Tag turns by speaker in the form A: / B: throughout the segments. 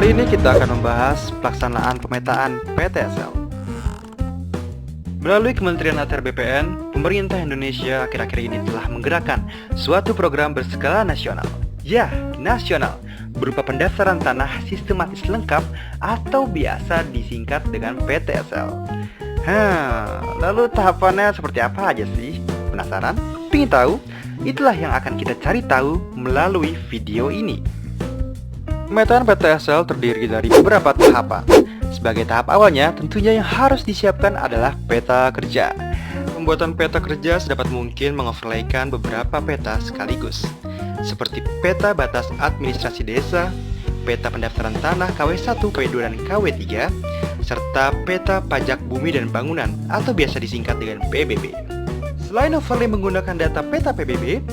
A: Kali ini kita akan membahas pelaksanaan pemetaan PTSL. Melalui Kementerian ATR BPN, pemerintah Indonesia akhir-akhir ini telah menggerakkan suatu program berskala nasional. Ya, nasional, berupa pendaftaran tanah sistematis lengkap atau biasa disingkat dengan PTSL. Lalu tahapannya seperti apa aja sih? Penasaran? Pingin tahu? Itulah yang akan kita cari tahu melalui video ini. Pemetaan PTSL terdiri dari beberapa tahapan. Sebagai tahap awalnya, tentunya yang harus disiapkan adalah peta kerja. Pembuatan peta kerja sedapat mungkin mengoverlaykan beberapa peta sekaligus, seperti peta batas administrasi desa, peta pendaftaran tanah KW1, KW2, dan KW3, serta peta pajak bumi dan bangunan atau biasa disingkat dengan PBB. Selain overlay menggunakan data peta PBB,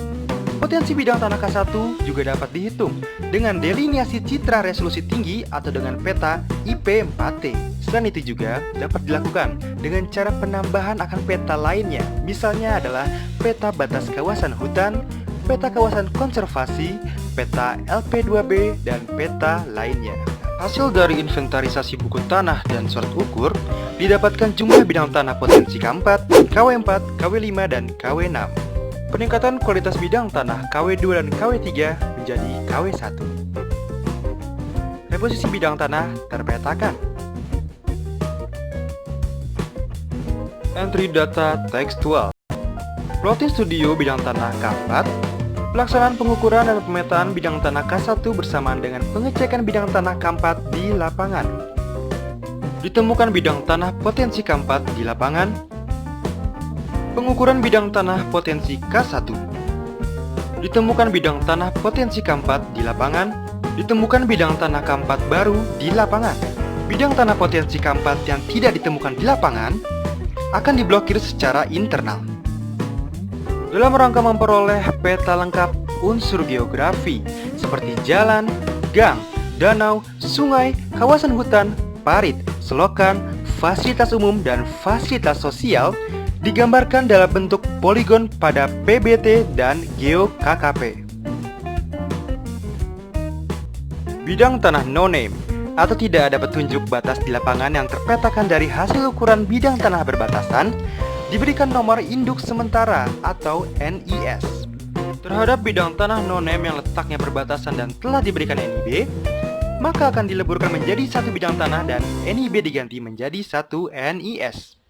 A: potensi bidang tanah K1 juga dapat dihitung dengan deliniasi citra resolusi tinggi atau dengan peta IP4T. Selain itu juga dapat dilakukan dengan cara penambahan akan peta lainnya, misalnya adalah peta batas kawasan hutan, peta kawasan konservasi, peta LP2B, dan peta lainnya. Hasil dari inventarisasi buku tanah dan surat ukur, didapatkan jumlah bidang tanah potensi K4, KW4, KW5, dan KW6. Peningkatan kualitas bidang tanah KW2 dan KW3 menjadi KW1. Reposisi bidang tanah terpetakan. Entry data tekstual. Plotting studio bidang tanah K4. Pelaksanaan pengukuran dan pemetaan bidang tanah K1 bersamaan dengan pengecekan bidang tanah K4 di lapangan. Ditemukan bidang tanah potensi K4 di lapangan. Pengukuran bidang tanah potensi K1. Ditemukan bidang tanah potensi K4 di lapangan. Ditemukan bidang tanah K4 baru di lapangan. Bidang tanah potensi K4 yang tidak ditemukan di lapangan akan diblokir secara internal. Dalam rangka memperoleh peta lengkap unsur geografi seperti jalan, gang, danau, sungai, kawasan hutan, parit, selokan, fasilitas umum, dan fasilitas sosial, digambarkan dalam bentuk poligon pada PBT dan GeoKKP. Bidang tanah no-name atau tidak ada petunjuk batas di lapangan yang terpetakan dari hasil ukuran bidang tanah berbatasan diberikan nomor induk sementara atau NIS. Terhadap bidang tanah no-name yang letaknya berbatasan dan telah diberikan NIB, maka akan dileburkan menjadi satu bidang tanah dan NIB diganti menjadi satu NIS.